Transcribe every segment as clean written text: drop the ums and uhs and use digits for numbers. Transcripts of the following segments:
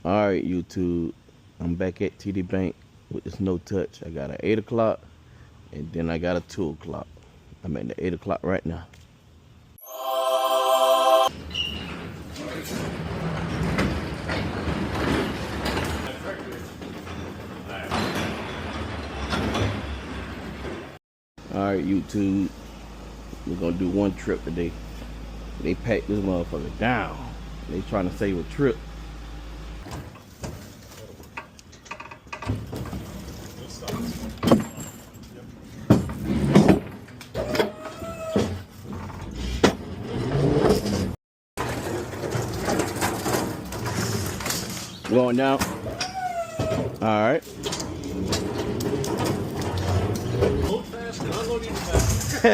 All right, YouTube. I'm back at TD Bank with this no touch. I got an 8 o'clock and then I got a 2 o'clock. I'm at the 8 o'clock right now. All right, YouTube. We're gonna do one trip today. They packed this motherfucker down. They trying to save a trip. Going down. All right. Load fast and unload even faster.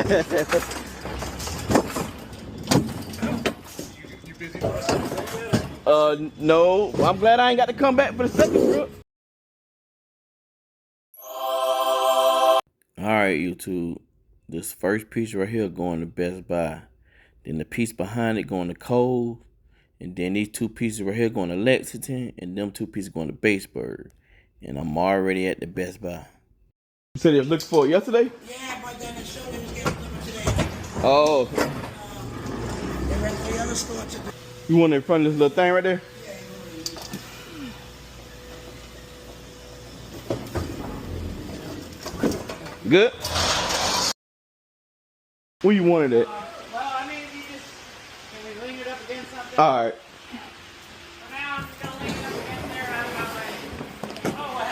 You busy for us today? No. I'm glad I ain't got to come back for the second trip. All right, YouTube. This first piece right here going to Best Buy. Then the piece behind it going to Kohl's. And then these two pieces right here going to Lexington. And them two pieces going to Batesburg. And I'm already at the Best Buy. You said you was looking for it yesterday? Yeah, but then it showed it was getting delivered today. Oh. They went to the other store today. You want it in front of this little thing right there? Good? Where you wanted it? Well, I mean, can we lean it up against something? Alright. For now, I'm just gonna lean it up against there out of my way. Oh, what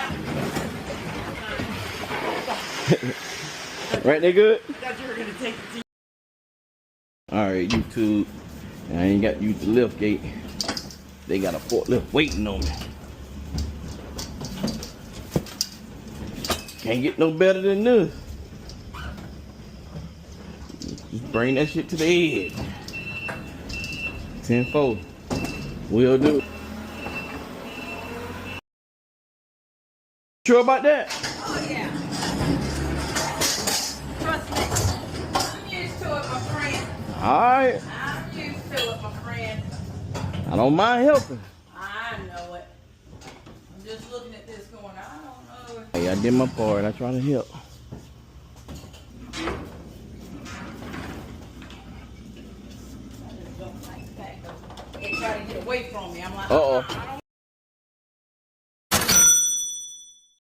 happened? Right there good? I thought you were gonna take the Alright, YouTube. I ain't got to use the lift gate. They got a forklift waiting on me. Can't get no better than this. Just bring that shit to the edge. 10-4. Will do. Sure about that? Oh, yeah. Trust me. I'm used to it, my friend. Alright. I'm used to it, my friend. I don't mind helping. I know it. I'm just looking at this going, I don't know. Hey, I did my part. I trying to help. I just don't like that. They try to get away from me. I'm like, Uh-oh. I don't